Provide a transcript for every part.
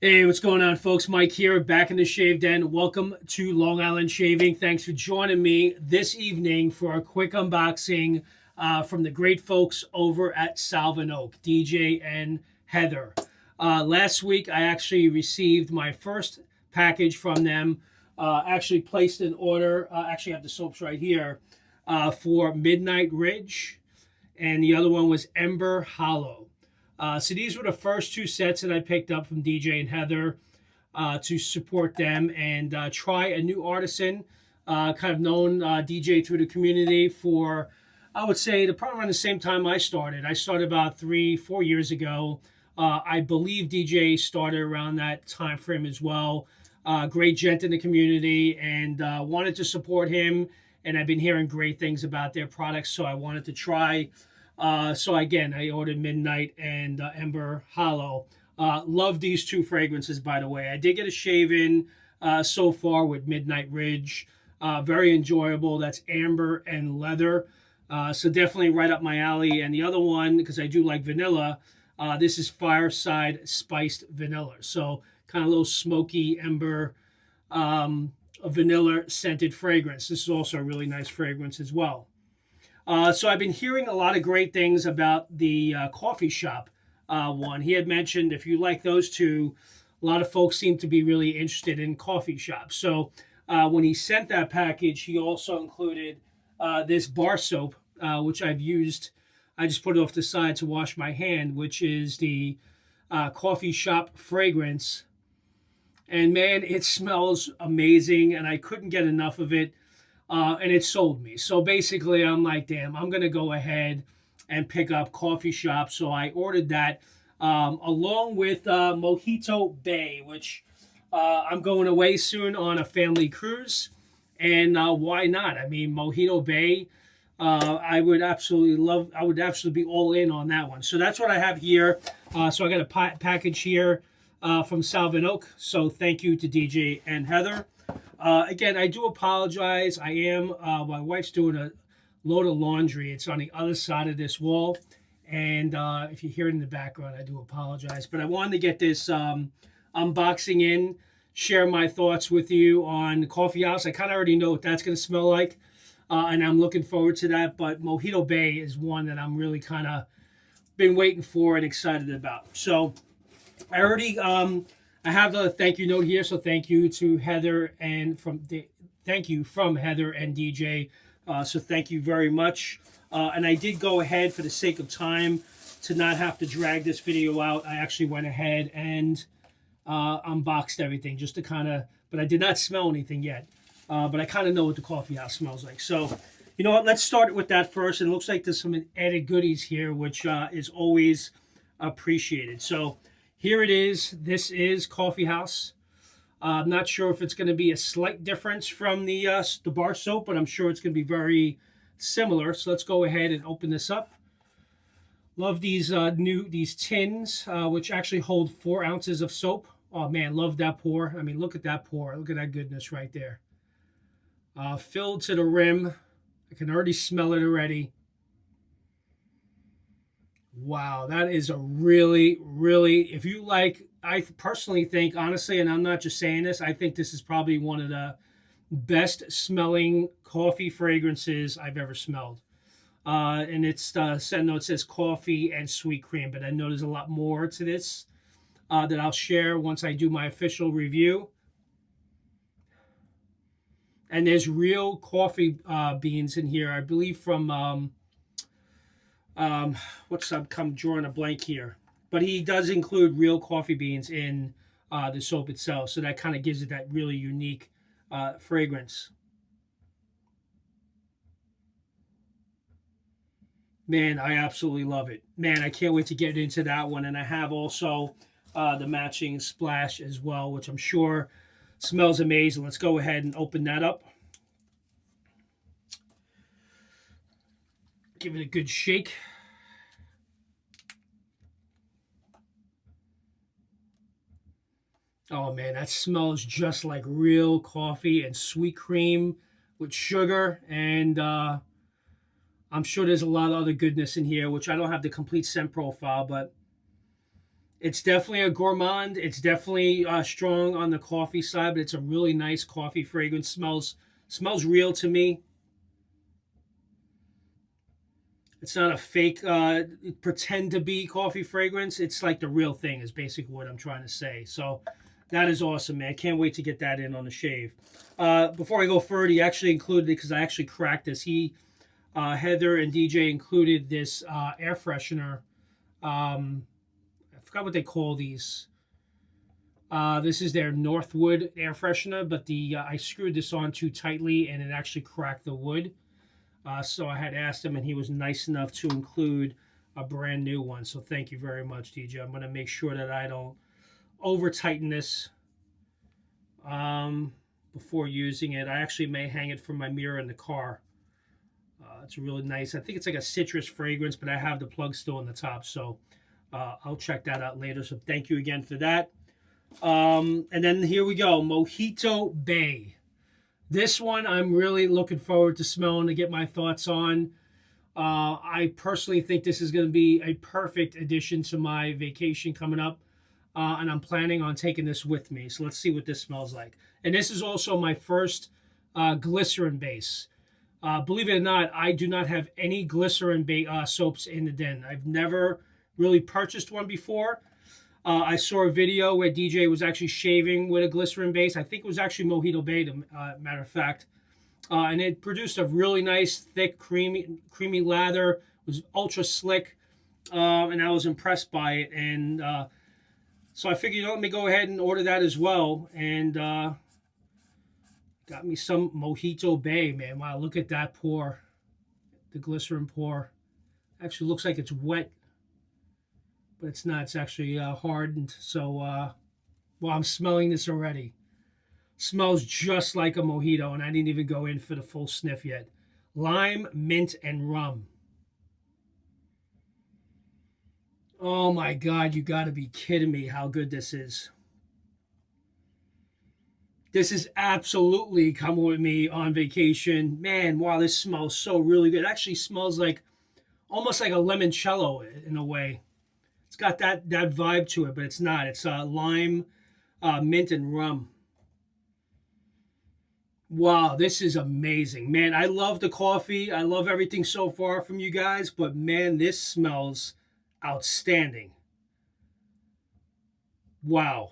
Hey, what's going on, folks? Mike here, back in the Shave Den. Welcome to Long Island Shaving. Thanks for joining me this evening for a quick unboxing from the great folks over at Salve Oak, DJ and Heather. Last week, I actually received my first package from them. Actually placed an order. Actually, I have the soaps right here for Midnight Ridge, and the other one was Ember Hollow. So these were the first two sets that I picked up from DJ and Heather to support them and try a new artisan, kind of known DJ through the community for, I would say, probably around the same time I started. I started about 3-4 years ago. I believe DJ started around that time frame as well. Great gent in the community, and wanted to support him. And I've been hearing great things about their products, so I wanted to try. So again, I ordered Midnight and Ember Hollow. Love these two fragrances, by the way. I did get a shave-in so far with Midnight Ridge. Very enjoyable. That's amber and leather. So definitely right up my alley. And the other one, because I do like vanilla, this is Fireside Spiced Vanilla. So kind of a little smoky ember, a vanilla scented fragrance. This is also a really nice fragrance as well. So I've been hearing a lot of great things about the coffee shop one. He had mentioned if you like those two, a lot of folks seem to be really interested in coffee shops. So when he sent that package, he also included this bar soap, which I've used. I just put it off the side to wash my hand, which is the coffee shop fragrance. And man, it smells amazing, and I couldn't get enough of it. And it sold me. So basically, I'm like, damn, I'm going to go ahead and pick up Coffee Shop. So I ordered that along with Mojito Bay, which I'm going away soon on a family cruise. And why not? I mean, Mojito Bay, I would absolutely love, I would absolutely be all in on that one. So that's what I have here. So I got a package here from Salve Oak. So thank you to DJ and Heather. Again, I do apologize. My wife's doing a load of laundry. It's on the other side of this wall. And if you hear it in the background, I do apologize. But I wanted to get this unboxing in, share my thoughts with you on Coffeehouse. I kind of already know what that's going to smell like. And I'm looking forward to that. But Mojito Bay is one that I'm really kind of been waiting for and excited about. So I already... I have the thank you note here, so thank you to Heather and thank you from Heather and DJ. So thank you very much. And I did go ahead for the sake of time to not have to drag this video out. I actually went ahead and unboxed everything just to kind of, but I did not smell anything yet. But I kind of know what the coffee house smells like. So you know what? Let's start with that first. And it looks like there's some added goodies here, which is always appreciated. So here it is. This is Coffeehouse. I'm not sure if it's going to be a slight difference from the bar soap, but I'm sure it's going to be very similar. So let's go ahead and open this up. Love these these tins, which actually hold 4 ounces of soap. Oh man, love that pour. I mean, look at that pour. Look at that goodness right there. Filled to the rim. I can already smell it already. Wow, that is a really, if you like, I personally think, honestly, and I'm not just saying this, I think this is probably one of the best smelling coffee fragrances I've ever smelled. And it's, said note says coffee and sweet cream, but I know there's a lot more to this that I'll share once I do my official review. And there's real coffee beans in here, I believe from... I'm drawing a blank here, but he does include real coffee beans in the soap itself, so that kind of gives it that really unique fragrance. Man, I absolutely love it. Man, I can't wait to get into that one. And I have also the matching splash as well, which I'm sure smells amazing. Let's go ahead and open that up. Give it a good shake. Oh man, that smells just like real coffee and sweet cream with sugar. And I'm sure there's a lot of other goodness in here, which I don't have the complete scent profile, but It's definitely a gourmand. It's definitely strong on the coffee side, but it's a really nice coffee fragrance. Smells real to me. It's not a fake pretend to be coffee fragrance. It's like the real thing is basically what I'm trying to say. So that is awesome, man. Can't wait to get that in on the shave. Before I go further, he actually included it because I actually cracked this. Heather and DJ included this air freshener. I forgot what they call these. This is their Northwood air freshener, but I screwed this on too tightly and it actually cracked the wood. So I had asked him, and he was nice enough to include a brand new one. So thank you very much, DJ. I'm going to make sure that I don't over tighten this before using it. I actually may hang it from my mirror in the car. It's really nice. I think it's like a citrus fragrance, but I have the plug still on the top, so I'll check that out later. So thank you again for that. And then here we go, Mojito Bay. This one I'm really looking forward to smelling to get my thoughts on. I personally think this is going to be a perfect addition to my vacation coming up. And I'm planning on taking this with me. So let's see what this smells like. And this is also my first glycerin base. Believe it or not, I do not have any glycerin soaps in the den. I've never really purchased one before. I saw a video where DJ was actually shaving with a glycerin base. I think it was actually Mojito Bay, matter of fact. And it produced a really nice, thick, creamy lather. It was ultra slick, and I was impressed by it. And so I figured, let me go ahead and order that as well. And got me some Mojito Bay, man. Wow, look at that pour. The glycerin pour. Actually looks like it's wet, but it's not. It's actually hardened. So, well, I'm smelling this already. Smells just like a mojito, and I didn't even go in for the full sniff yet. Lime, mint, and rum. Oh my God, you got to be kidding me how good this is. This is absolutely coming with me on vacation. Man, wow, this smells so really good. It actually smells like almost like a limoncello in a way. It's got that vibe to it, but it's not. It's lime, mint, and rum. Wow, this is amazing. Man, I love the coffee. I love everything so far from you guys, but man, this smells outstanding. Wow.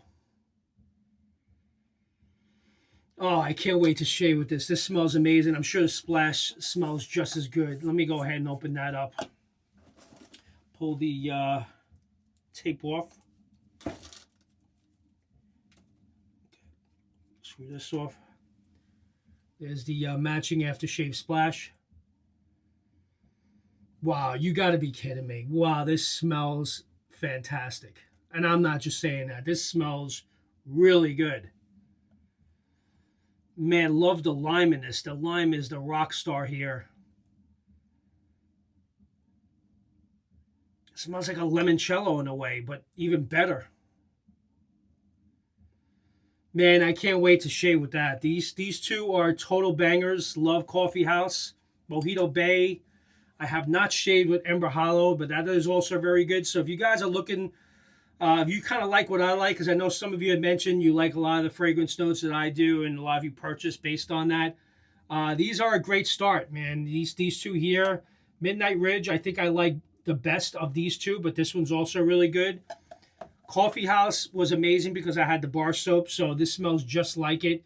Oh, I can't wait to shave with this. This smells amazing. I'm sure the splash smells just as good. Let me go ahead and open that up. Pull the tape off. Screw this off. There's the matching aftershave splash. Wow, you got to be kidding me. Wow, this smells fantastic. And I'm not just saying that. This smells really good. Man, love the lime in this. The lime is the rock star here. It smells like a limoncello in a way, but even better. Man, I can't wait to shave with that. These two are total bangers. Love Coffeehouse, Mojito Bay. I have not shaved with Ember Hollow, but that is also very good. So if you guys are looking, if you kind of like what I like, because I know some of you had mentioned you like a lot of the fragrance notes that I do, and a lot of you purchase based on that. These are a great start, man. These two here, Midnight Ridge, I think I like the best of these two, but this one's also really good. Coffeehouse was amazing because I had the bar soap, so this smells just like it.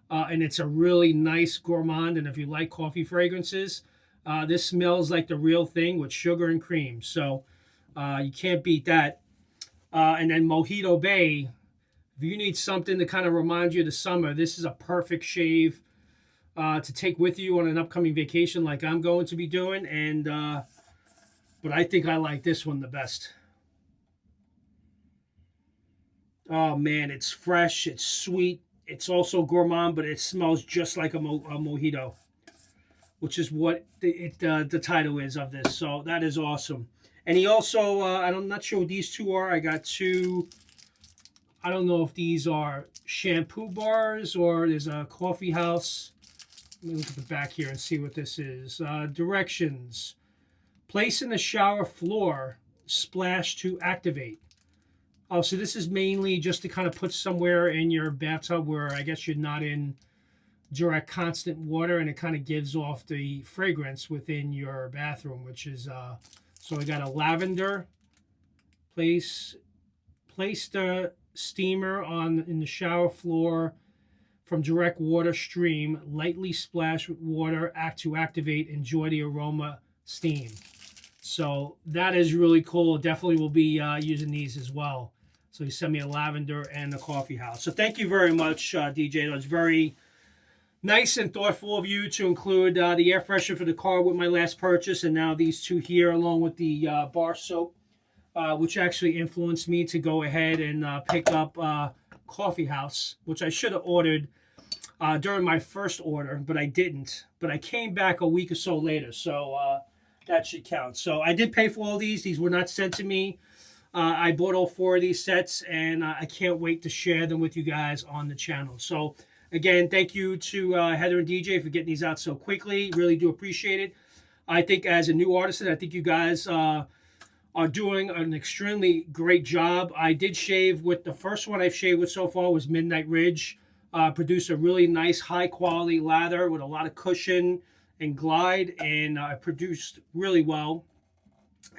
And it's a really nice gourmand, and if you like coffee fragrances, this smells like the real thing with sugar and cream. So you can't beat that. And then Mojito Bay, if you need something to kind of remind you of the summer, this is a perfect shave to take with you on an upcoming vacation like I'm going to be doing. And but I think I like this one the best. Oh man, it's fresh, it's sweet, it's also gourmand, but it smells just like a mojito, which is what the title is of this. So that is awesome. And he also, I'm not sure what these two are. I got two, I don't know if these are shampoo bars or there's a Coffeehouse. Let me look at the back here and see what this is. Directions. Place in the shower floor, splash to activate. Oh, so this is mainly just to kind of put somewhere in your bathtub where I guess you're not in direct constant water, and it kind of gives off the fragrance within your bathroom, which is so we got a lavender. Place the steamer on in the shower floor from direct water stream. Lightly splash with water to activate. Enjoy the aroma steam. So that is really cool. Definitely will be using these as well. So he sent me a lavender and a Coffeehouse. So thank you very much, DJ. That was very nice and thoughtful of you to include the air freshener for the car with my last purchase, and now these two here along with the bar soap, which actually influenced me to go ahead and pick up Coffeehouse, which I should have ordered during my first order, but I didn't. But I came back a week or so later, so that should count. So I did pay for all these. These were not sent to me. I bought all 4 of these sets, and I can't wait to share them with you guys on the channel. So again, thank you to Heather and DJ for getting these out so quickly. Really do appreciate it. I think as a new artisan, I think you guys are doing an extremely great job. I did shave with the first one I've shaved with so far was Midnight Ridge. Produced a really nice high quality lather with a lot of cushion and glide, and produced really well.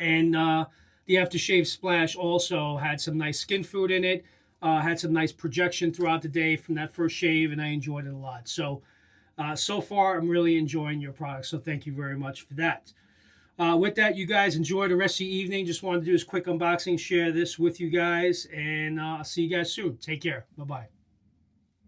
And the Aftershave Splash also had some nice skin food in it, had some nice projection throughout the day from that first shave, and I enjoyed it a lot. So, so far, I'm really enjoying your product, so thank you very much for that. With that, you guys enjoy the rest of the evening. Just wanted to do this quick unboxing, share this with you guys, and I'll see you guys soon. Take care. Bye-bye.